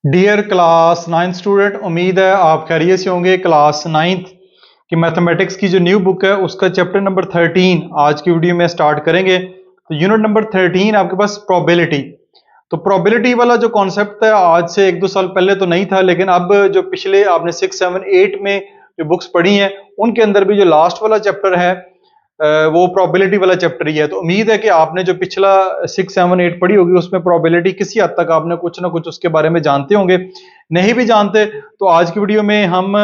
Dear class 9th student, उम्मीद है आप खैरियत से होंगे। क्लास 9th की मैथमेटिक्स की जो न्यू बुक है उसका चैप्टर नंबर 13 आज की वीडियो में स्टार्ट करेंगे। तो यूनिट नंबर 13 आपके पास प्रोबेबिलिटी। तो प्रोबेबिलिटी वाला जो कॉन्सेप्ट है आज से 1-2 साल पहले तो नहीं था, लेकिन अब जो पिछले आपने 6, 7, 8 में जो बुक्स पढ़ी हैं उनके अंदर भी जो लास्ट वाला चैप्टर है वो प्रोबेबिलिटी वाला चैप्टर ही है। तो उम्मीद है कि आपने जो पिछला 6, 7, 8 पढ़ी होगी उसमें प्रोबेबिलिटी किसी हद तक आपने कुछ ना कुछ उसके बारे में जानते होंगे। नहीं भी जानते तो आज की वीडियो में हम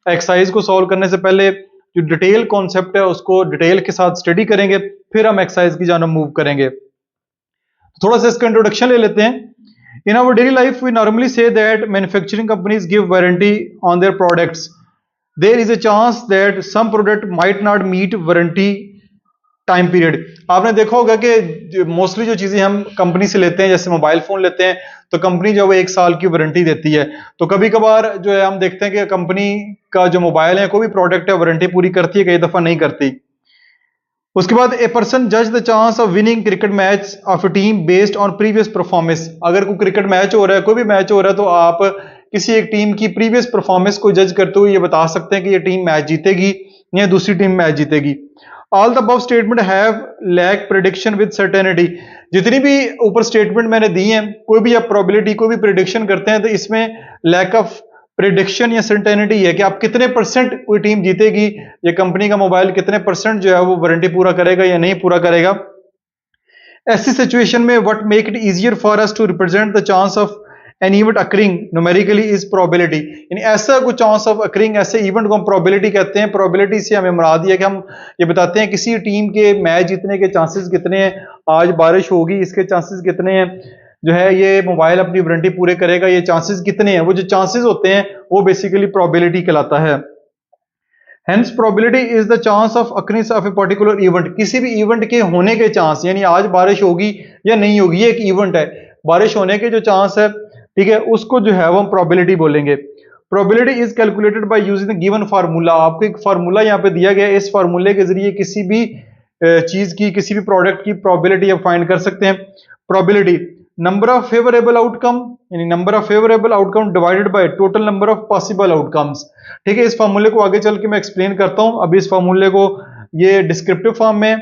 एक्सरसाइज को सॉल्व करने से पहले जो डिटेल कॉन्सेप्ट है उसको डिटेल के साथ स्टडी करेंगे, फिर हम एक्सरसाइज की जानब मूव करेंगे। थोड़ा सा इसका इंट्रोडक्शन ले लेते हैं। In our daily life we normally say that manufacturing companies give warranty on their products. There is a chance that some product might not meet warranty time period. आपने देखा होगा कि मोस्टली जो चीजें हम कंपनी से लेते हैं, जैसे मोबाइल फोन लेते हैं तो कंपनी जो है 1 साल की वारंटी देती है। तो कभी कभार जो है हम देखते हैं कि कंपनी का जो मोबाइल है, कोई भी प्रोडक्ट है, वारंटी पूरी करती है, कई दफा नहीं करती। उसके बाद ए पर्सन जज the chance of winning cricket match of A team based on previous performance. अगर कोई क्रिकेट मैच हो रहा है, कोई भी मैच हो रहा है, तो आप किसी एक टीम की प्रीवियस परफॉर्मेंस को जज करते हुए ये बता सकते हैं कि ये टीम मैच जीतेगी या दूसरी टीम मैच जीतेगी। All the above statement have lack prediction with certainty. जितनी भी ऊपर स्टेटमेंट मैंने दी हैं, कोई भी आप प्रोबेबिलिटी कोई भी प्रेडिक्शन करते हैं तो इसमें लैक ऑफ प्रिडिक्शन या सर्टेनिटी है कि आप कितने परसेंट कोई टीम जीतेगी, ये कंपनी का मोबाइल कितने परसेंट जो है वो वारंटी पूरा करेगा या नहीं पूरा करेगा। ऐसी सिचुएशन में what make it easier for us to represent the chance of an event occurring numerically is probability. यानी ऐसा कोई चांस ऑफ अकरिंग, ऐसे इवेंट को हम प्रोबेबिलिटी कहते हैं। प्रोबेबिलिटी से हमें मुराद है कि हम ये बताते हैं किसी टीम के मैच जीतने के चांसेस कितने हैं, आज बारिश होगी इसके चांसेस कितने हैं, जो है ये मोबाइल अपनी वारंटी पूरे करेगा, ये चांसेस कितने हैं। वो जो चांसेस होते हैं वो बेसिकली प्रोबेबिलिटी कहलाता है। Hence probability is the chance of occurrence of a particular event. किसी भी इवेंट के होने के चांस, यानी आज बारिश होगी या नहीं होगी, ये एक इवेंट है, बारिश होने के जो चांस है, ठीक है, उसको जो है वो हम प्रोबेबिलिटी बोलेंगे। Probability is calculated by using the given formula. आपको एक फार्मूला यहाँ पे दिया गया है, इस फार्मूले के जरिए किसी भी चीज की, किसी भी प्रोडक्ट की प्रोबेबिलिटी आप फाइंड कर सकते हैं। Probability number of favourable outcome, यानी number of favourable outcome divided by total number of possible outcomes. ठीक है, इस फार्मूले को आगे चल के मैं एक्सप्लेन करता हूं। अभी इस फार्मूले को ये डिस्क्रिप्टिव फॉर्म में,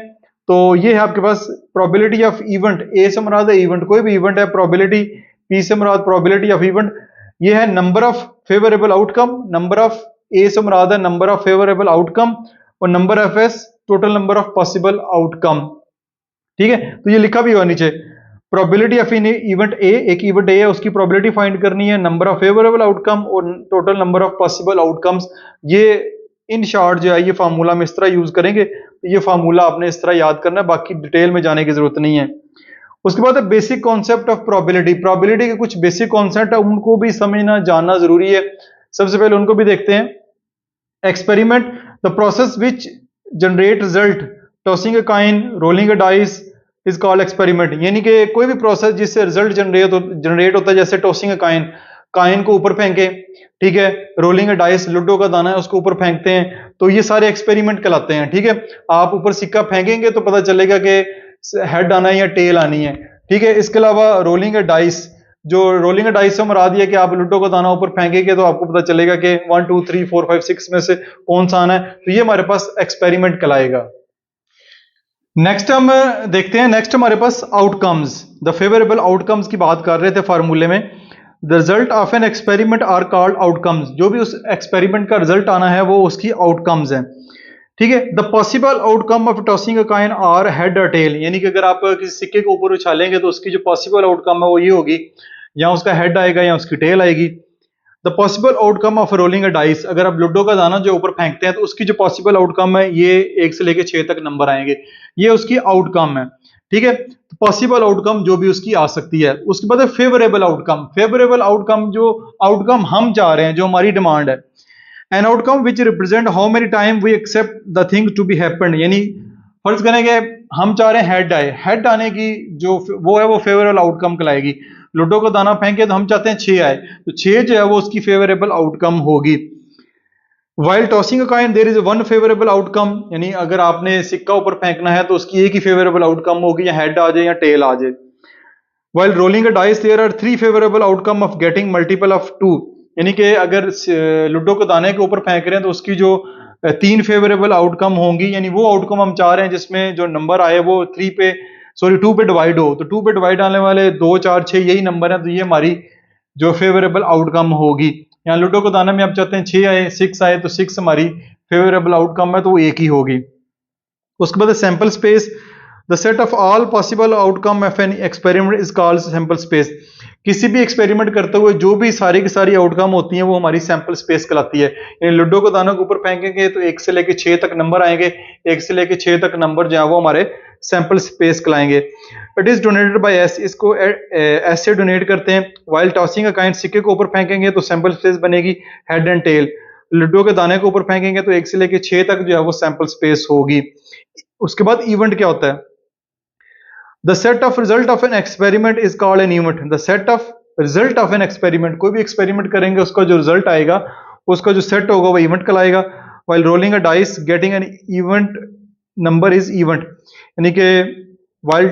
तो ये है आपके पास प्रोबेबिलिटी ऑफ इवेंट। ए से मुराद है इवेंट, कोई भी इवेंट है, प्रोबेबिलिटी। पी से मुराद प्रोबेबिलिटी ऑफ इवेंट। ये है number of favourable outcome. Number of A से मुराद है नंबर ऑफ फेवरेबल आउटकम, और number of S total number of possible outcome. ठीक है, तो ये लिखा भी हुआ नीचे, probability of in event A, एक इवेंट ए है उसकी प्रोबेबिलिटी फाइंड करनी है, नंबर ऑफ फेवरेबल आउटकम और total number of possible outcomes. ये इन शॉर्ट जो है ये फार्मूला में इस तरह यूज करेंगे। तो ये फार्मूला आपने इस तरह याद करना है, बाकी डिटेल में जाने की जरूरत नहीं है। उसके बाद basic concept of probability. Probability के कुछ बेसिक कॉन्सेप्ट है, उनको भी समझना जानना जरूरी है। सबसे पहले उनको भी देखते हैं। Experiment the process which generate result tossing a coin rolling a dice is called experiment. यानी कि कोई भी प्रोसेस जिससे रिजल्ट जनरेट होता है, जैसे टॉसिंग अ कॉइन, कॉइन को ऊपर फेंके, ठीक है, रोलिंग अ डाइस, लूडो का दाना है उसको ऊपर फेंकते हैं, तो ये सारे एक्सपेरिमेंट कहलाते हैं। ठीक है, आप ऊपर सिक्का फेंकेंगे तो पता चलेगा कि हेड आना है या टेल आनी है। ठीक है, इसके अलावा रोलिंग अ डाइस, जो रोलिंग डाइस से मुराद है कि आप लूडो का दाना ऊपर फेंकेंगे तो आपको पता चलेगा कि 1 2 3 4 5 6 में से कौन सा आना है, तो ये हमारे पास एक्सपेरिमेंट कहलाएगा। नेक्स्ट हम देखते हैं, नेक्स्ट हमारे पास आउटकम्स, द फेवरेबल आउटकम्स की बात कर रहे थे फार्मूले में। The result of an experiment are called outcomes. जो भी उस एक्सपेरिमेंट का रिजल्ट आना है वो उसकी आउटकम्स हैं। ठीक है, the possible outcome of tossing a coin are head और टेल। यानी कि अगर आप किसी सिक्के को ऊपर उछालेंगे तो उसकी जो पॉसिबल आउटकम है वो ये होगी, या उसका हेड आएगा या उसकी टेल आएगी। The possible outcome of rolling a dice, अगर आप लूडो का दाना जो ऊपर फेंकते हैं तो उसकी जो पॉसिबल आउटकम है ये 1 से लेकर 6 तक नंबर आएंगे, ये उसकी आउटकम है। ठीक है, पॉसिबल आउटकम जो भी उसकी आ सकती है। उसके बाद फेवरेबल आउटकम। फेवरेबल आउटकम जो आउटकम हम चाह रहे हैं, जो हमारी डिमांड है। An outcome which represent how many time we accept the thing to be happened. यानी फर्ज करेंगे हम चाह रहे हैं हेड आए, हेड आने की जो वो है वो फेवरेबल आउटकम कहलाएगी। लूडो को दाना फेंके तो हम चाहते हैं 6 आए, तो 6 जो है वो उसकी फेवरेबल आउटकम होगी। While tossing a coin there is one favourable outcome. यानी अगर आपने सिक्का ऊपर फेंकना है तो उसकी एक ही फेवरेबल आउटकम होगी, या हेड आ जाए या टेल आ जाए। While rolling a dice there are 3 favourable outcome of getting multiple of 2, यानी कि अगर लूडो को दाने के ऊपर फेंक रहे हैं तो उसकी जो 3 फेवरेबल आउटकम होंगी, यानी वो आउटकम हम चाह रहे हैं जिसमें जो नंबर आए वो 2 पे डिवाइड हो, तो 2 पे डिवाइड आने वाले 2 4 6 यही नंबर है, तो ये हमारी जो फेवरेबल आउटकम होगी। यहाँ लूडो को दाना में आप चाहते हैं 6 आए 6 आए, तो 6 हमारी फेवरेबल आउटकम है, तो वो एक ही होगी। उसके बाद sample space, the set of all possible outcome of an experiment is called sample space. किसी भी एक्सपेरिमेंट करते हुए जो भी सारी की सारी आउटकम होती हैं वो हमारी सैंपल स्पेस कहलाती है। यानी लूडो को दानों के ऊपर फेंकेंगे तो 1 से लेके 6 तक नंबर आएंगे, 1 से लेके 6 तक नंबर जो है वो हमारे सैंपल स्पेस कहलाएंगे। It is denoted by S, इसको एस से डोनेट करते हैं। वाइल टॉसिंग अ कॉइन, सिक्के के ऊपर फेंकेंगे तो सैंपल स्पेस बनेगी हेड एंड टेल। लूडो के दाने के ऊपर फेंकेंगे तो 1 से लेके 6 तक जो है वो सैंपल स्पेस होगी। उसके बाद इवेंट क्या होता है? The set of result of an experiment is called an event. The set of result of an experiment, कोई भी एक्सपेरिमेंट करेंगे उसका जो रिजल्ट आएगा उसका जो सेट होगा वो इवेंट कहलाएगा। While rolling a dice getting an event number is event, यानी कि while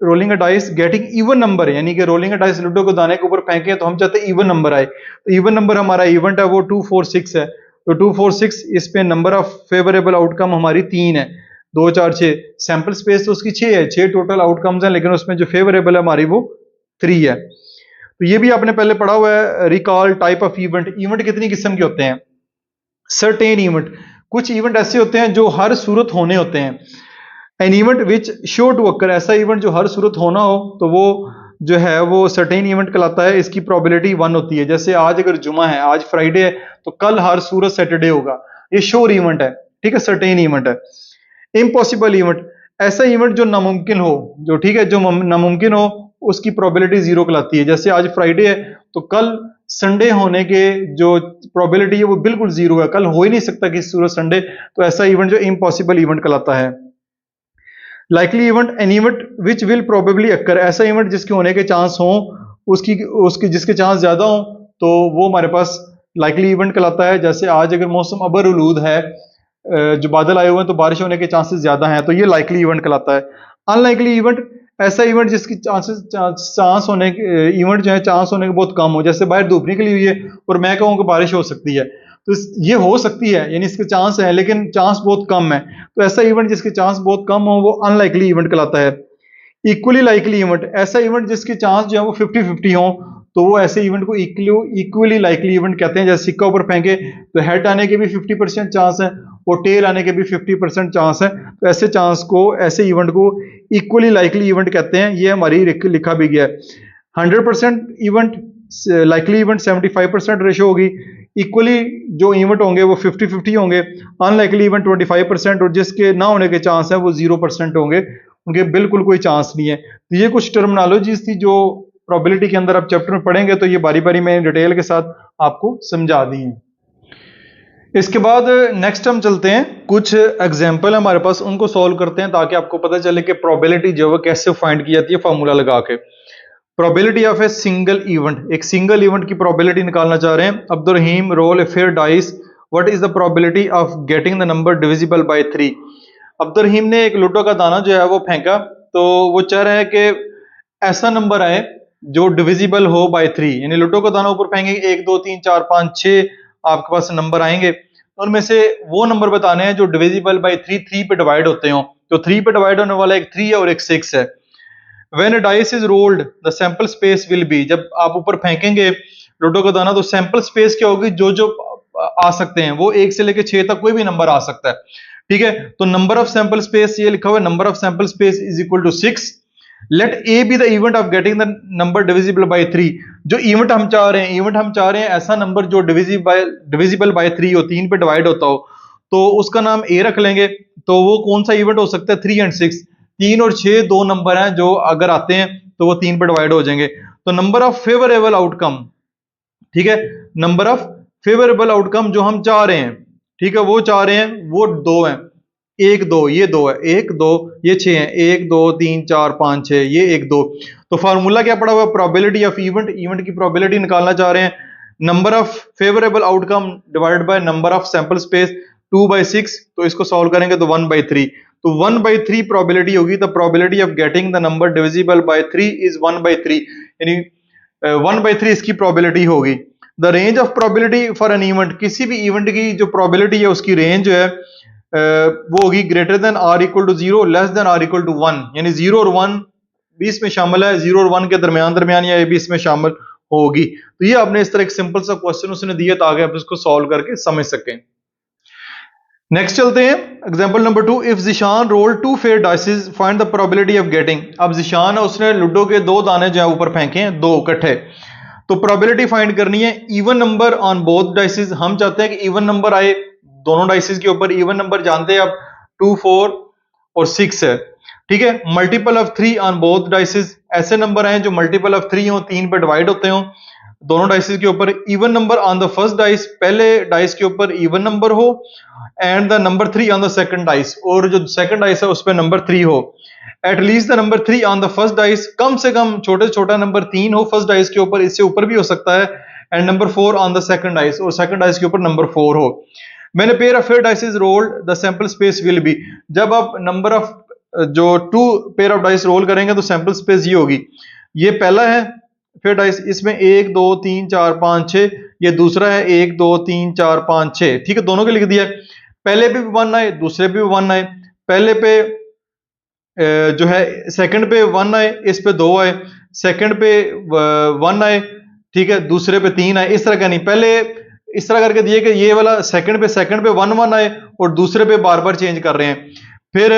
rolling a dice getting even number, यानी कि रोलिंग अ डाइस लूडो को दाने के ऊपर फेंके तो हम चाहते हैं इवन नंबर आए, तो इवन नंबर हमारा इवेंट है वो 2 4 6 है, तो 2 4 6 इस पे नंबर ऑफ फेवरेबल आउटकम हमारी 3 है, 2 4 6। सैंपल स्पेस तो उसकी 6 है, 6 टोटल आउटकम्स हैं, लेकिन उसमें जो फेवरेबल है हमारी वो 3 है। तो ये भी आपने पहले पढ़ा हुआ है। Recall type of event, event कितनी किस्म के होते हैं? सर्टेन इवेंट, कुछ इवेंट ऐसे होते हैं जो हर सूरत होने होते हैं। An event which sure to occur, ऐसा इवेंट जो हर सूरत होना हो तो वो जो है वो सर्टेन इवेंट कहलाता है। इसकी प्रोबेबिलिटी 1 होती है। जैसे आज अगर जुमा है, आज फ्राइडे है, तो कल हर सूरत सैटरडे होगा, ये श्योर इवेंट है, ठीक है, सर्टेन इवेंट है। इम्पॉसिबल इवेंट, ऐसा इवेंट जो नामुमकिन हो, जो ठीक है जो नामुमकिन हो उसकी प्रोबेबिलिटी 0 कहलाती है। जैसे आज फ्राइडे है तो कल संडे होने के जो प्रोबेबिलिटी है वो बिल्कुल 0 है, कल हो ही नहीं सकता किसी सूरत संडे, तो ऐसा इवेंट जो इम्पॉसिबल इवेंट कहलाता है। Likely event, N event which will probably occur, ऐसा इवेंट जिसके होने के चांस हो, उसकी उसकी जिसके चांस ज्यादा हो तो वो हमारे पास लाइकली इवेंट कहलाता है। जैसे आज अगर मौसम अबर उलूद है, जो बादल आए हुए हैं तो बारिश होने के चांसेस ज्यादा हैं, तो ये लाइकली इवेंट कहलाता है। अनलाइकली इवेंट, ऐसा इवेंट जिसकी चांस होने के इवेंट जो है चांस होने के बहुत कम हो। जैसे बाहर धूप निकली हुई है और मैं कहूँ कि बारिश हो सकती है, तो ये हो सकती है, यानी इसके चांस है लेकिन चांस बहुत कम है, तो ऐसा इवेंट जिसके चांस बहुत कम हो वो अनलाइकली इवेंट कहलाता है। इक्वली लाइकली इवेंट, ऐसा इवेंट जिसके चांस जो है वो 50-50 हो, तो वो ऐसे इवेंट को इक्वली लाइकली इवेंट कहते हैं। जैसे सिक्का ऊपर फेंके तो हेड आने के भी 50% चांस है और टेल आने के भी 50% चांस है, तो ऐसे चांस को, ऐसे इवेंट को इक्वली लाइकली इवेंट कहते हैं। ये हमारी लिखा भी गया है। 100% इवेंट लाइकली इवेंट 75% रेशो होगी, इक्वली जो इवेंट होंगे वो 50-50 होंगे, अनलाइकली इवेंट 25% और जिसके ना होने के चांस है वो 0% होंगे, उनके बिल्कुल कोई चांस नहीं है। तो ये कुछ टर्मिनोलॉजीज थी जो प्रोबेबिलिटी के अंदर आप चैप्टर में पढ़ेंगे, तो ये बारी बारी में डिटेल के साथ आपको समझा दी है। इसके बाद नेक्स्ट हम चलते हैं, कुछ एग्जाम्पल हमारे पास उनको सॉल्व करते हैं ताकि आपको पता चले कि प्रोबेबिलिटी जो है कैसे फाइंड की जाती है फार्मूला लगा के। Probability of a single event, एक सिंगल इवेंट की प्रोबेबिलिटी निकालना चाह रहे हैं। Abdul Rahim roll a fair dice, what is the probability of getting the number divisible by 3। Abdul Rahim ने एक लूडो का दाना जो है वो फेंका, तो वो चाह रहा है कि ऐसा नंबर आए जो डिविजिबल हो बाय 3, यानी लूडो का दाना ऊपर फेंकेंगे 1 2 3 4 5 6 आपके पास नंबर आएंगे, उनमें से वो नंबर बताने हैं जो डिविजिबल बाय 3 पे डिवाइड होते हो। तो 3 पे डिवाइड होने वाला एक 3 है और एक 6 है। When a dice is rolled, the sample space will be, जब आप ऊपर फेंकेंगे लूडो का दाना तो सैंपल स्पेस क्या होगी, जो जो आ सकते हैं वो 1 से लेकर 6 तक कोई भी नंबर आ सकता है, ठीक है। तो नंबर ऑफ सैंपल स्पेस ये लिखा हुआ है, number of sample space is equal to 6। Let A be the event of getting the number divisible by 3। जो इवेंट हम चाह रहे हैं, इवेंट हम चाह रहे हैं ऐसा नंबर जो डिविजिबल बाय 3 हो, 3 पे डिवाइड होता हो, तो उसका नाम ए रख लेंगे। तो वो कौन सा इवेंट हो सकता है? 3 और 6, 3 और 6 दो नंबर हैं जो अगर आते हैं तो वो 3 पे डिवाइड हो जाएंगे। तो नंबर ऑफ फेवरेबल आउटकम, ठीक है, नंबर ऑफ फेवरेबल आउटकम जो हम चाह रहे हैं, ठीक है, वो चाह रहे हैं वो 2 हैं, 1 2 ये 2 है, 1 2 ये 6 है, 1 2 3 4 5 6 ये 1 2। तो फार्मूला क्या पड़ा हुआ? प्रोबेबिलिटी ऑफ इवेंट, इवेंट की प्रोबेबिलिटी निकालना चाह रहे हैं। Number of favourable outcome divided by number of sample space, 2/6, तो इसको सॉल्व करेंगे तो 1/3, तो 1/3 प्रोबेबिलिटी होगी। The probability of getting the number divisible by 3 is 1/3, यानी 1/3 इसकी प्रोबेबिलिटी होगी। The range of probability for an event, किसी भी इवेंट की जो प्रोबेबिलिटी है उसकी रेंज जो है वो होगी greater than or equal to 0 less than or equal to 1, यानी 0 और 1 भी इसमें शामिल है, 0 और 1 के दरमियान या ये भी इसमें शामिल होगी। तो ये आपने इस तरह एक सिंपल सा क्वेश्चन उसने दिया ताकि आप इसको सॉल्व करके समझ सकें। नेक्स्ट चलते हैं example number 2, if Zeeshan roll 2 fair dices find the probability of getting. अब जिशान है उसने लूडो के 2 दाने जो है ऊपर फेंके हैं, 2 इकट्ठे, तो प्रोबेबिलिटी फाइंड करनी है even number on both dices. हम चाहते हैं कि इवन नंबर आए दोनों डाइसेस के ऊपर। इवन नंबर जानते हैं आप 2, 4 और 6 है, ठीक है। Multiple of 3 on both dices, ऐसे नंबर हैं जो मल्टीपल ऑफ 3 हो, 3 पे डिवाइड होते हो दोनों डाइसेस के ऊपर। Even number on the first dice, पहले डाइस के ऊपर इवन नंबर हो, and the number 3 on the second dice, और जो सेकंड डाइस है उस पर नंबर 3 हो। At least the number 3 on the first dice, कम से कम छोटे से छोटा नंबर 3 हो फर्स्ट डाइस के ऊपर, इससे ऊपर भी हो सकता है। And number 4 on the second dice, और सेकंड डाइस के ऊपर नंबर 4 हो। मैंने pair of fair dices rolled the sample space will be, जब आप नंबर ऑफ जो 2 पेयर ऑफ डाइस रोल करेंगे तो सैंपल स्पेस ये होगी। ये पहला है फेयर डाइस, इसमें 1 2 3 4 5 6, ये दूसरा है 1 2 3 4 5 6, ठीक है, दोनों के लिख दिया। पहले पे भी 1 आए, दूसरे पे भी 1 आए, पहले पे जो है सेकंड पे 1 आए, इस पे 2 आए, सेकंड पे 1 आए, ठीक है, दूसरे पे 3 आए। इस तरह का नहीं, पहले इस तरह करके दिए कि ये वाला सेकंड पे 1 आए और दूसरे पे बार बार चेंज कर रहे हैं, फिर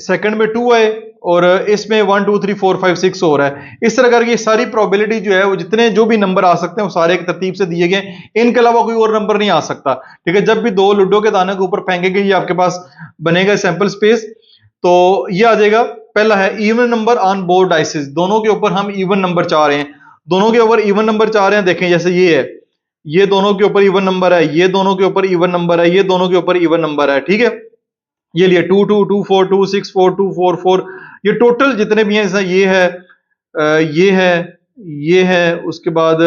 सेकंड में 2 आए और इसमें 1 2 3 4 5 6 हो रहा है। इस तरह करके सारी प्रोबेबिलिटी जो है वो जितने जो भी नंबर आ सकते हैं वो सारे एक तरतीब से दिए गए, इनके अलावा कोई और नंबर नहीं आ सकता, ठीक है। जब भी 2 लूडो के दाने के ऊपर फेंकेंगे ये आपके पास बनेगा सैंपल स्पेस। तो ये आ जाएगा, पहला है even number on both dices, दोनों के ऊपर हम इवन नंबर चाह रहे हैं, दोनों के ऊपर इवन नंबर चाह रहे हैं। देखें जैसे ये है, ये दोनों के ऊपर इवन नंबर है, ये दोनों के ऊपर इवन नंबर है, ये दोनों के ऊपर इवन नंबर है, ठीक है। ये लिए 2 2 2 4 2 6 4 2 4 4, ये टोटल जितने भी हैं, जैसा ये है, ये है, ये है, उसके बाद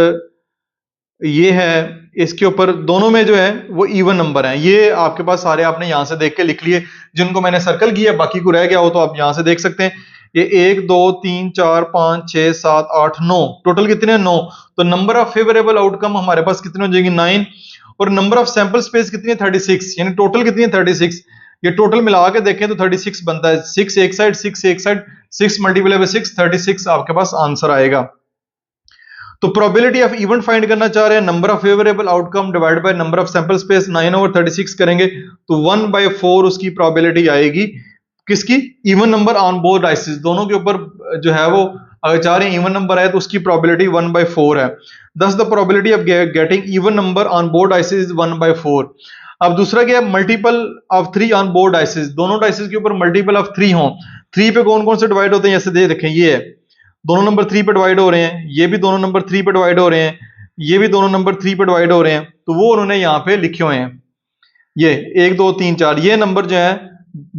ये है, इसके ऊपर दोनों में जो है वो इवन नंबर हैं। ये आपके पास सारे आपने यहां से देख के लिख लिए, जिनको मैंने सर्कल किया, बाकी को रह गया हो तो आप यहां से देख सकते हैं। ये 1 2 3 4 5 6 7 8 9, टोटल कितने हैं 9। तो नंबर ऑफ फेवरेबल आउटकम हमारे पास कितने हो जाएगी 9, और नंबर ऑफ सैंपल स्पेस कितनी है 36, यानी टोटल कितनी है 36। ये टोटल मिला के देखें तो 36 बनता है, 6 एक साइड 6 एक साइड, 6 मल्टीप्लाई बाय 6 36 आपके पास आंसर आएगा। तो प्रोबेबिलिटी ऑफ इवेंट फाइंड करना चाह रहे हैं, number of favourable outcome divide by number of sample space 9/36 करेंगे तो 1/4 उसकी प्रोबेबिलिटी आएगी। किसकी? Even number on both dices, दोनों के ऊपर जो है वो अगर चाह रहे हैं इवन नंबर है तो उसकी प्रोबेबिलिटी 1/4 है। दस the probability of getting even number on both dices is 1/4। अब दूसरा क्या है, multiple of 3 on both dices, दोनों डाइसेस के ऊपर मल्टीपल ऑफ 3 हो। 3 पे कौन कौन से डिवाइड होते हैं, जैसे दे रखें, ये है दोनों नंबर 3 पे डिवाइड हो रहे हैं, ये भी दोनों नंबर 3 पे डिवाइड हो रहे हैं, ये भी दोनों नंबर 3 पे डिवाइड हो रहे हैं, तो वो उन्होंने यहाँ पे लिखे हुए हैं। ये 1 2 3 4, ये नंबर जो है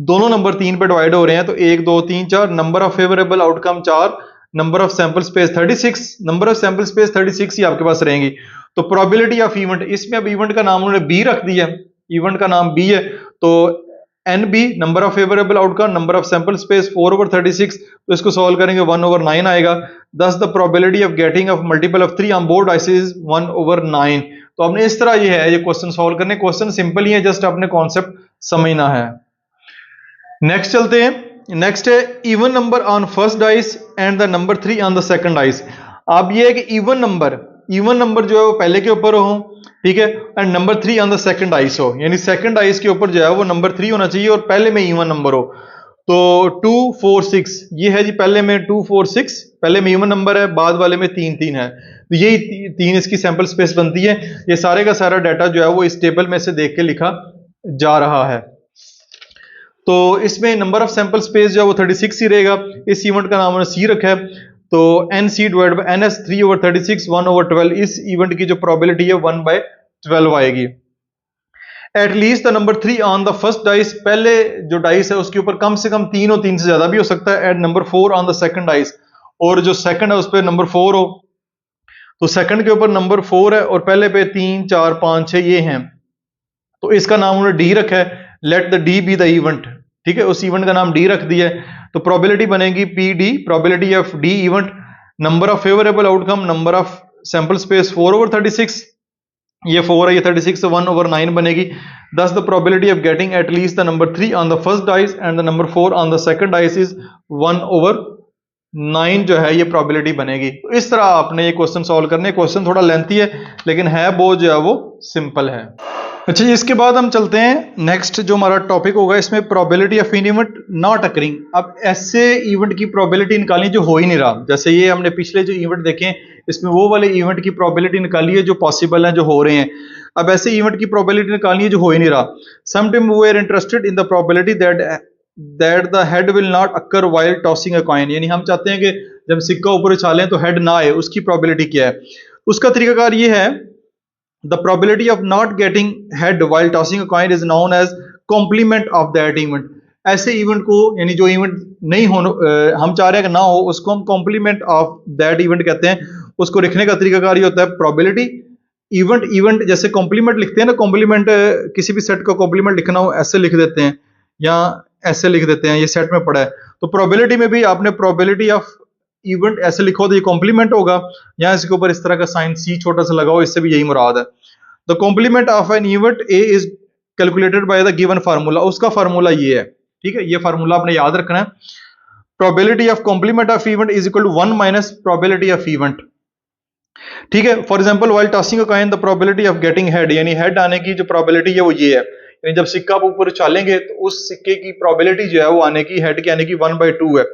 दोनों नंबर 3 पे डिवाइड हो रहे हैं, तो 1 2 3 4, number of favourable outcome 4, number of sample space 36, number of sample space 36 ही आपके पास रहेंगी। तो प्रोबेबिलिटी ऑफ इवेंट, इसमें अब इवेंट का नाम उन्होंने बी रख दिया, इवेंट का नाम बी है, तो n B number of favourable outcome, number of sample space 4/36, तो इसको सॉल्व करेंगे 1/9 आएगा। Thus the probability of getting of multiple of 3 on both dices 1/9। तो आपने इस तरह ये है ये क्वेश्चन सॉल्व करने, क्वेश्चन सिंपल ही है, जस्ट आपने कॉन्सेप्ट समझना है। नेक्स्ट चलते हैं, नेक्स्ट है even number on first dice and the number 3 on the second dice. अब ये है कि इवन नंबर जो है वो पहले के ऊपर हो, ठीक है, and number 3 on the second dice हो, यानी सेकंड डाइस के ऊपर जो है वो नंबर 3 होना चाहिए और पहले में इवन नंबर हो। तो 2 4 6 ये है जी, पहले में 2 4 6 पहले में इवन नंबर है, बाद वाले में 3 3 है, तो यही 3 इसकी सैंपल स्पेस बनती है। ये सारे का सारा डाटा जो है वो इस टेबल में से देख के लिखा जा रहा है। तो इसमें नंबर ऑफ सैंपल स्पेस जो है वो 36 ही रहेगा। इस इवेंट का नाम उन्होंने सी रखा है, तो n C divide by n S 3/36 1/12, इस इवेंट की जो प्रोबेबिलिटी है 1/12 आएगी। Eight least the number 3 on the first dice, पहले जो डाइस है उसके ऊपर कम से कम 3 और 3 से ज्यादा भी हो सकता है। At number 4 on the second dice, और जो सेकंड है उस पर नंबर 4 हो, तो सेकंड के ऊपर नंबर 4 है और पहले पे 3 4 5 6 ये हैं, तो इसका नाम उन्होंने डी रखा है, let the D B the event, ठीक है, उस इवेंट का नाम डी रख दिया है। तो प्रोबेबिलिटी बनेगी P D, probability of D event, number of favourable outcome, number of sample space 4/36, ये 4 है, ये 36, 1/9 बनेगी। Thus the probability of getting eight least the number 3 on the first dice and the number 4 on the second dice is 1/9 जो है ये probability बनेगी। तो इस तरह आपने ये क्वेश्चन सॉल्व करने, क्वेश्चन थोड़ा लेंथी है लेकिन है बहुत जो है वो सिंपल है। अच्छा जी, इसके बाद हम चलते हैं नेक्स्ट जो हमारा टॉपिक होगा, इसमें probability of an event not occurring. अब ऐसे इवेंट की प्रोबेबिलिटी निकालनी जो हो ही नहीं रहा, जैसे ये हमने पिछले जो इवेंट देखे इसमें वो वाले इवेंट की प्रोबेबिलिटी निकाली है जो पॉसिबल है, जो हो रहे हैं। अब ऐसे इवेंट की प्रोबेबिलिटी निकालनी है जो हो ही नहीं रहा। Sometime we are interested in the probability that the head will not occur while tossing a coin, यानी हम चाहते हैं कि जब सिक्का ऊपर उछालें तो हेड ना आए, उसकी प्रोबेबिलिटी क्या है। उसका तरीकाकार ये है, the probability of not getting head while tossing a coin is known as complement of that event। ऐसे इवेंट को, यानी जो इवेंट नहीं होना हम चाह रहे हैं कि ना हो, उसको हम कॉम्प्लीमेंट ऑफ दैट इवेंट कहते हैं। उसको लिखने का तरीकाकार ये होता है, प्रोबेबिलिटी इवेंट जैसे कॉम्प्लीमेंट लिखते हैं ना, कॉम्प्लीमेंट किसी भी सेट का कॉम्प्लीमेंट लिखना हो ऐसे लिख देते हैं या ऐसे लिख देते हैं, ये सेट में पड़ा है। तो प्रोबेबिलिटी में भी आपने प्रोबेबिलिटी ऑफ इवेंट ऐसे लिखो तो ये कॉम्प्लीमेंट होगा, या इसके ऊपर इस तरह का साइन सी छोटा सा लगाओ, इससे भी यही मुराद है। The complement of an event A is calculated by the given formula, उसका फार्मूला ये है, ठीक है, ये फार्मूला आपने याद रखना है। Probability of complement of event is equal to 1 minus probability of event, ठीक है। For example while tossing a coin the probability of getting head, यानी हेड आने की जो प्रोबेबिलिटी है वो ये है, यानी जब सिक्का ऊपर उछालेंगे तो उस सिक्के की प्रोबेबिलिटी जो है वो आने की, हेड के आने की 1/2 है,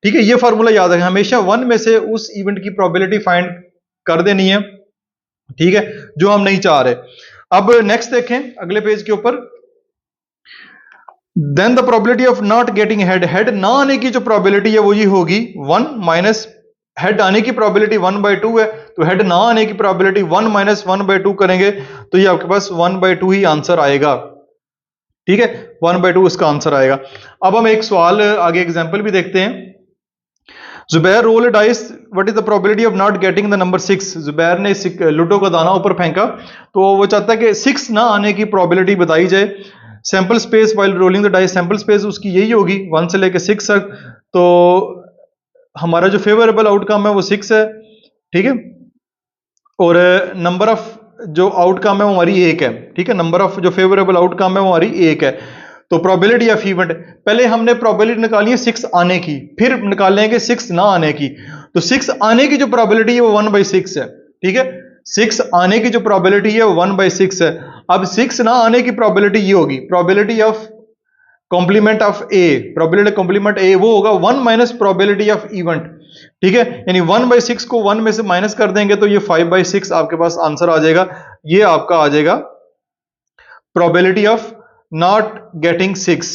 ठीक है। ये फार्मूला याद रखें, हमेशा 1 में से उस इवेंट की प्रोबेबिलिटी फाइंड कर देनी है, ठीक है, जो हम नहीं चाह रहे। अब नेक्स्ट देखें अगले पेज के ऊपर, then the probability of not getting head, head ना आने की जो प्रोबेबिलिटी है वो ये होगी 1 माइनस हेड आने की प्रोबेबिलिटी 1/2 है, तो हेड ना आने की प्रोबेबिलिटी 1 माइनस 1/2 करेंगे तो ये आपके पास 1/2 ही आंसर आएगा, ठीक है, 1/2 इसका आंसर आएगा। अब हम एक सवाल आगे एग्जांपल भी देखते हैं। Zubair roll dice, what is the probability of not getting the number 6। Zubair ने लूडो का दाना ऊपर फेंका, तो वो चाहता है कि 6 ना आने की प्रोबेबिलिटी बताई जाए। Sample space while rolling the dice, sample space उसकी यही होगी 1 से लेकर 6 तक, तो हमारा जो फेवरेबल आउटकम है वो 6 है, ठीक है, और नंबर ऑफ जो आउटकम है वो हमारी 1 है, ठीक है, नंबर ऑफ जो फेवरेबल आउटकम है वो हमारी 1 है। तो प्रोबेबिलिटी ऑफ इवेंट, पहले हमने प्रोबेबिलिटी निकाली है 6 आने की, फिर निकालेंगे 6 ना आने की। तो 6 आने की जो प्रोबेबिलिटी है वो 1/6 है, ठीक है, 6 आने की जो प्रोबेबिलिटी है वो 1/6 है। अब 6 ना आने की प्रोबेबिलिटी ये होगी, probability of complement of A, probability complement A वो होगा 1 माइनस प्रोबेबिलिटी ऑफ इवेंट, ठीक है, यानी 1/6 को 1 में से माइनस कर देंगे तो ये 5/6 आपके पास आंसर आ जाएगा। ये आपका आ जाएगा प्रोबेबिलिटी ऑफ नॉट गेटिंग 6।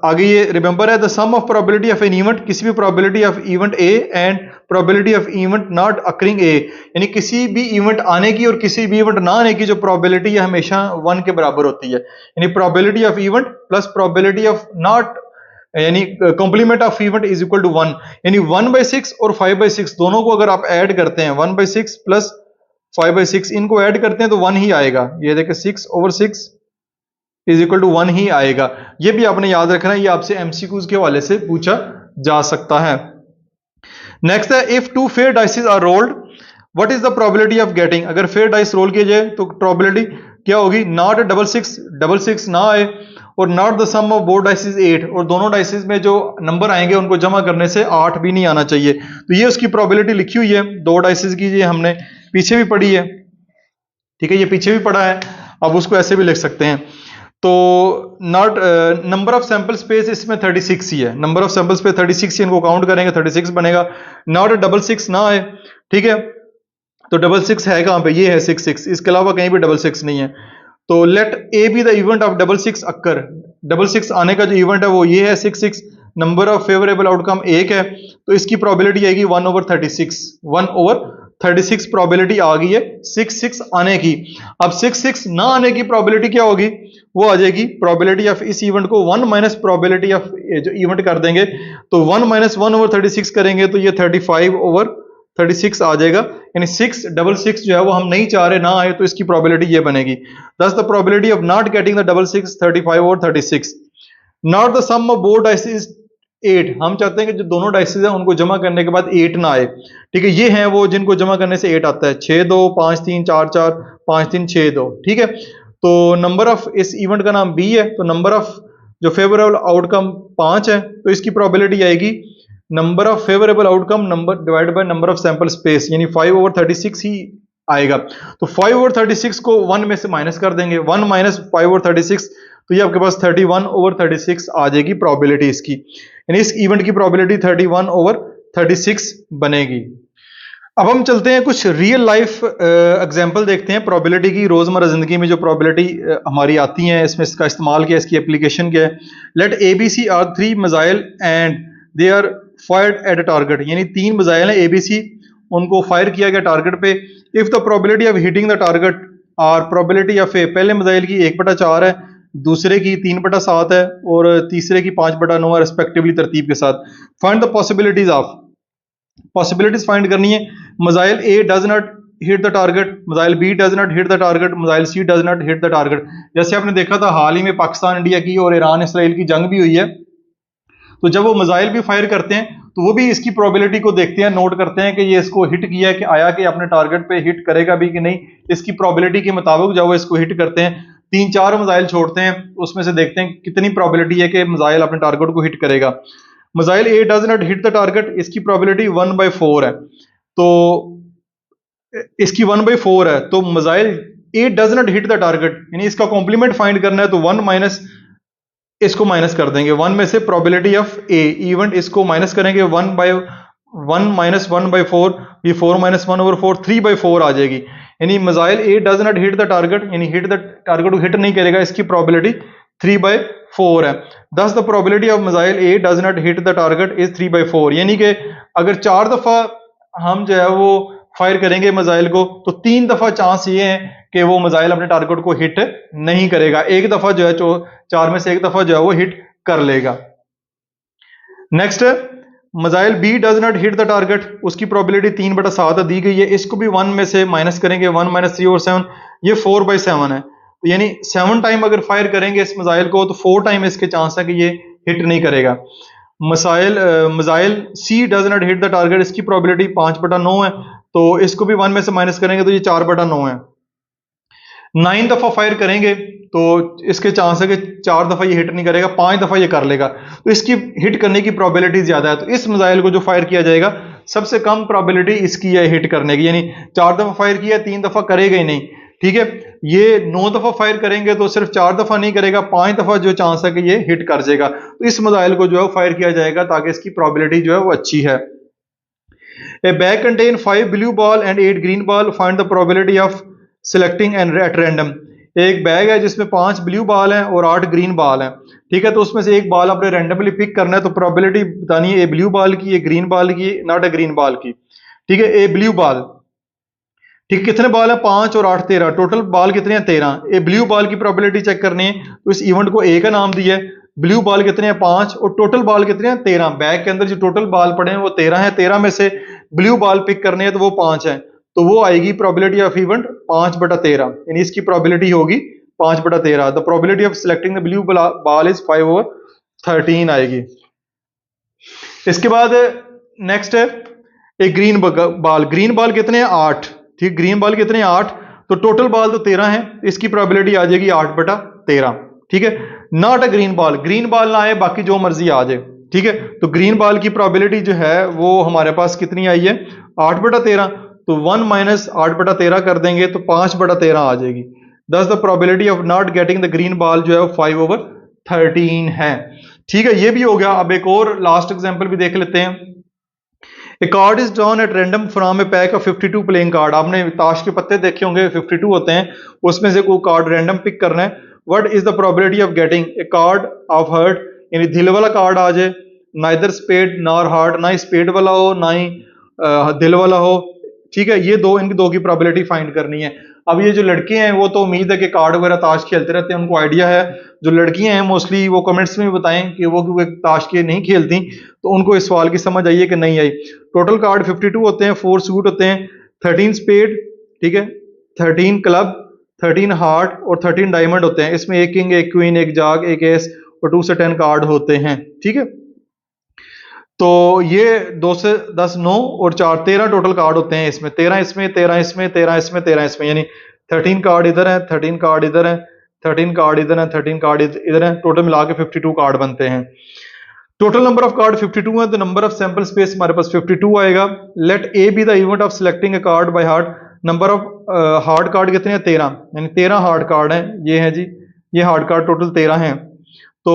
आगे ये रिमेंबर है, the sum of probability of an event, किसी भी probability of event A and probability of event not occurring A, यानी किसी भी इवेंट आने की और किसी भी इवेंट ना आने की जो प्रोबेबिलिटी है हमेशा 1 के बराबर होती है, यानी probability of event plus probability of not, यानी complement of event is equal to 1, यानी 1/6 और 5/6 दोनों को अगर आप ऐड करते हैं, 1/6 प्लस 5/6 इनको ऐड करते हैं तो 1 ही आएगा। ये देखिए 6/6 इज इक्वल टू 1 ही आएगा। ये भी आपने याद रखना है, ये आपसे एमसीक्यूज के हवाले से पूछा जा सकता है। नेक्स्ट है, if 2 fair dices are rolled what is the probability of getting, अगर फेयर डाइस रोल किए जाए तो प्रोबेबिलिटी क्या होगी, नॉट 6 ना आए, और not the sum of both dices 8, और दोनों डाइसेस में जो नंबर आएंगे उनको जमा करने से 8 भी नहीं आना चाहिए। तो ये उसकी प्रोबेबिलिटी लिखी हुई है 2 डाइसेस की, ये हमने पीछे भी पढ़ी है, ठीक है, ये पीछे भी पढ़ा है, अब उसको ऐसे भी लिख सकते हैं। तो not number of sample space इसमें 36 ही है, नंबर ऑफ सैंपल स्पेस 36 ही, इनको काउंट करेंगे 36 बनेगा। नॉट 6 ना आए, ठीक है, तो 6 है कहां पे, ये है 6, इसके अलावा कहीं भी 6 नहीं है। तो let A be the event of 6 occur, 6 आने का जो इवेंट है वो ये है 6, नंबर ऑफ फेवरेबल आउटकम 1 है, तो इसकी प्रोबेबिलिटी आएगी 1/36, 1/36 प्रोबेबिलिटी आ गई है 6 आने की। अब 6 ना आने की प्रोबेबिलिटी क्या होगी, वो आ जाएगी प्रोबेबिलिटी ऑफ इस इवेंट को 1 माइनस प्रोबेबिलिटी ऑफ जो इवेंट कर देंगे, तो 1 माइनस 1/36 करेंगे तो ये 35/36 आ जाएगा। यानी 6 डबल 6 जो है वो हम नहीं चाह रहे ना आए, तो इसकी प्रोबेबिलिटी ये बनेगी। Thus the probability of not getting the double 6 35 और 36। Not the sum of both dices 8, हम चाहते हैं कि जो दोनों डाइसेस हैं उनको जमा करने के बाद 8 ना आए। ठीक है, ये हैं वो जिनको जमा करने से 8 आता है, 6 2 5 3 4 4 5 3 6 2। ठीक है, तो नंबर ऑफ इस इवेंट का नाम बी है, तो नंबर ऑफ जो फेवरेबल आउटकम 5 है, तो इसकी प्रोबेबिलिटी आएगी number of favourable outcome number divide by number of sample space, यानी 5/36 ही आएगा। तो 5/36 को 1 में से माइनस कर देंगे, 1 माइनस 5/36, तो ये आपके पास 31/36 आ जाएगी प्रोबेबिलिटी इसकी, यानी इस इवेंट की प्रोबेबिलिटी 31/36 बनेगी। अब हम चलते हैं कुछ रियल लाइफ एग्जांपल देखते हैं प्रोबेबिलिटी की। रोजमर्रा जिंदगी में जो प्रोबेबिलिटी हमारी आती हैं, इसमें इसका इस्तेमाल क्या है, इसकी एप्लीकेशन क्या है। Let ABC are 3 missile and they are fired at a target, यानी 3 मिसाइल हैं ABC, उनको फायर किया गया टारगेट पे। If the probability of hitting the target और प्रोबेबिलिटी ऑफ पहले मिसाइल की 1/4 है, दूसरे की 3/7 है और तीसरे की 5/9 है रिस्पेक्टिवली तरतीब के साथ। Find the possibilities of, possibilities find करनी है। Missile A does not hit the target, missile B does not hit the target, missile C does not hit the target. जैसे आपने देखा था हाल ही में पाकिस्तान इंडिया की और ईरान इसराइल की जंग भी हुई है, तो जब वो मिसाइल भी फायर करते हैं तो वो भी इसकी प्रोबेबिलिटी को देखते हैं, नोट करते हैं कि ये इसको हिट किया कि आया कि अपने टारगेट पे हिट करेगा भी कि नहीं, इसकी प्रोबेबिलिटी के मुताबिक जब वो इसको हिट करते हैं 3-4 मिसाइल छोड़ते हैं, उसमें से देखते हैं कितनी प्रोबेबिलिटी है कि मिसाइल अपने टारगेट को हिट करेगा। Missile A does not hit the target, इसकी प्रोबेबिलिटी 1/4 है, तो इसकी 1/4 है, तो missile A does not hit the target, यानी इसका कॉम्प्लीमेंट फाइंड करना है, तो 1 माइनस इसको माइनस कर देंगे, 1 में से प्रोबेबिलिटी ऑफ ए इवेंट इसको माइनस करेंगे, 1/1 माइनस 1/4, ये 4 माइनस 1/4 3/4 आ जाएगी। यानी missile A does not hit the target, यानी हिट द टारगेट को हिट नहीं करेगा, इसकी प्रोबेबिलिटी 3/4 है। दस the probability of missile A does not hit the target is 3/4, यानी कि अगर 4 दफा हम जो है वो फायर करेंगे मिसाइल को, तो 3 दफा चांस ये है कि वो मिसाइल अपने टारगेट को हिट नहीं करेगा, एक दफा जो है 4 में से एक दफा जो है वो हिट कर लेगा। Next, missile B does not hit the target, उसकी प्रोबेबिलिटी 3/7 दी गई है, इसको भी 1 में से माइनस करेंगे, 1 माइनस 3 और 7, ये 4/7 है, तो यानी 7 टाइम अगर फायर करेंगे इस मिसाइल को तो 4 टाइम इसके चांस है कि ये हिट नहीं करेगा। Missile C does not hit the target, इसकी प्रोबेबिलिटी 5/9 है, तो इसको भी 1 में से माइनस करेंगे तो ये 4/9 है। 9 दफा फायर करेंगे तो इसके चांस है कि 4 दफा ये हिट नहीं करेगा, 5 दफा ये कर लेगा, तो इसकी हिट करने की प्रोबेबिलिटी ज्यादा है, तो इस मिसाइल को जो फायर किया जाएगा सबसे कम प्रोबेबिलिटी इसकी है हिट करने की, यानी 4 दफा फायर किया 3 दफा करेगा ही नहीं। ठीक है, ये 9 दफा फायर करेंगे तो सिर्फ 4 दफा नहीं करेगा, 5 दफा जो चांस है कि ये हिट कर जाएगा, तो इस मिसाइल को जो है फायर किया जाएगा ताकि इसकी प्रोबेबिलिटी जो है वो अच्छी है। A bag contain 5 blue ball and 8 green ball. Find the probability of selecting and at random. एक बैग है जिसमें 5 ब्लू बॉल हैं और 8 ग्रीन बॉल हैं। ठीक है, तो उसमें से एक बॉल आपने रैंडमली पिक करना है, तो प्रोबेबिलिटी बतानी है ए ब्लू बॉल की, ए ग्रीन बॉल की, नॉट ए ग्रीन बॉल की। ठीक है, ए ब्लू बॉल, ठीक, कितने बॉल है 5 और 8 13, टोटल बॉल कितने हैं 13। ए ब्लू बॉल की प्रोबेबिलिटी चेक करनी है, तो इस इवेंट को ए का नाम दिया है, ब्लू बॉल कितने हैं 5 और टोटल बॉल कितने हैं 13। बैग के अंदर जो टोटल बॉल पड़े हैं वो 13 है, 13 में से ब्लू बॉल पिक करने हैं तो वो 5 है, तो वो आएगी प्रोबेबिलिटी ऑफ इवेंट 5/13, यानी इसकी प्रोबेबिलिटी होगी 5/13। The probability of selecting the blue ball is 5/13 आएगी। इसके बाद नेक्स्ट है एक ग्रीन बॉल, ग्रीन बॉल कितने हैं 8, ठीक, ग्रीन बॉल कितने हैं 8, तो टोटल बॉल तो 13 है, इसकी प्रोबेबिलिटी आ जाएगी 8/13। ठीक है, not a green ball, green ball ना आए बाकी जो मर्जी आ जाए। ठीक है, तो ग्रीन बॉल की प्रोबेबिलिटी जो है वो हमारे पास कितनी आई है 8/13, तो 1 माइनस 8/13 कर देंगे तो 5/13 आ जाएगी। दस the probability of not getting the green ball जो है वो 5/13 है। ठीक है, ये भी हो गया। अब एक और लास्ट एग्जांपल भी देख लेते हैं। A card is drawn at random from a pack of 52 playing card. आपने ताश के पत्ते देखे होंगे, 52 होते हैं, उसमें से कोई कार्ड रैंडम पिक करना है। What is the probability of getting a card of heart, यानी दिल वाला कार्ड आ जाए, नाइदर स्पेड नॉर हार्ट, ना ही स्पेड वाला हो ना ही दिल वाला हो। ठीक है, ये दो, इनकी दो की प्रोबेबिलिटी फाइंड करनी है। अब ये जो लड़के हैं वो तो उम्मीद है कि कार्ड वगैरह ताश खेलते रहते हैं, उनको आइडिया है। जो लड़कियां हैं मोस्टली वो कमेंट्स में बताएं कि वो ताश के नहीं खेलती, तो उनको इस सवाल की समझ आई है कि नहीं आई। टोटल कार्ड 52 होते हैं, 4 सूट होते हैं, 13 स्पेड, ठीक है, 13 क्लब, 13 हार्ट और 13 डायमंड होते हैं। इसमें एक किंग, एक क्वीन, एक जाग, एक एस और 2 से 10 कार्ड होते हैं, ठीक है। तो ये 2 से 10 9 और 4 13 टोटल कार्ड होते हैं इसमें। 13 इसमें, 13 इसमें, 13 इसमें, 13 इसमें, यानी 13 कार्ड इधर है, 13 कार्ड इधर है, 13 कार्ड इधर है, 13 कार्ड इधर है, टोटल मिला के 52 कार्ड बनते हैं। टोटल नंबर ऑफ कार्ड 52 है, तो नंबर ऑफ सैंपल स्पेस हमारे पास 52 आएगा। Let A be the event of selecting a card by heart. Number of heart card कितने हैं? 13, यानी 13 हार्ड कार्ड हैं, ये है जी, ये हार्ड कार्ड टोटल 13 हैं। तो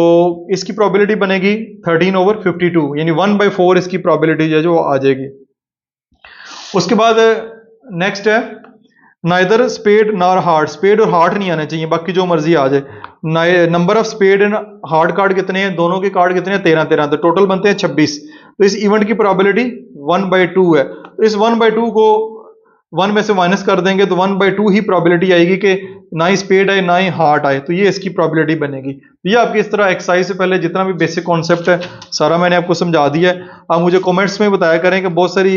इसकी प्रोबेबिलिटी बनेगी 13/52, यानी 1/4 इसकी प्रोबेबिलिटी जो वो आ जाएगी। उसके बाद नेक्स्ट है neither spade nor heart. Spade और हार्ट नहीं आने चाहिए, बाकी जो मर्जी आ जाए। Number of spade and heart card कितने हैं? दोनों के कार्ड कितने हैं? 13 तो टोटल बनते हैं 26। तो इस इवेंट की प्रोबेबिलिटी 1/2 है। तो इस 1/2 को 1 में से माइनस कर देंगे तो 1/2 ही प्रोबेबिलिटी आएगी कि ना ही स्पेड आए ना ही हार्ट आए, तो ये इसकी प्रोबेबिलिटी बनेगी। तो ये आपकी इस तरह एक्सरसाइज से पहले जितना भी बेसिक कॉन्सेप्ट है सारा मैंने आपको समझा दिया है। आप मुझे कमेंट्स में बताया करें कि बहुत सारी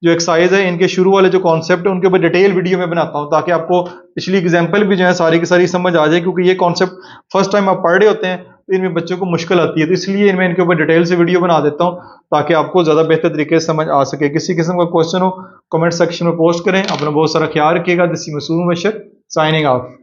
जो एक्सरसाइज है इनके शुरू वाले जो कॉन्सेप्ट है उनके ऊपर डिटेल वीडियो में बनाता हूँ, ताकि आपको पिछली एग्जाम्पल भी जो है सारी की सारी समझ आ जाए, क्योंकि ये कॉन्सेप्ट फर्स्ट टाइम आप पढ़ रहे होते हैं तो इनमें बच्चों को मुश्किल आती है। तो इसलिए मैं इनके ऊपर डिटेल से वीडियो बना देता हूँ ताकि आपको ज़्यादा बेहतर तरीके से समझ आ सके। किसी किस्म का क्वेश्चन हो कमेंट सेक्शन में पोस्ट करें। अपना बहुत सारा ख्याल रखिएगा। This is Masood Bashar signing of.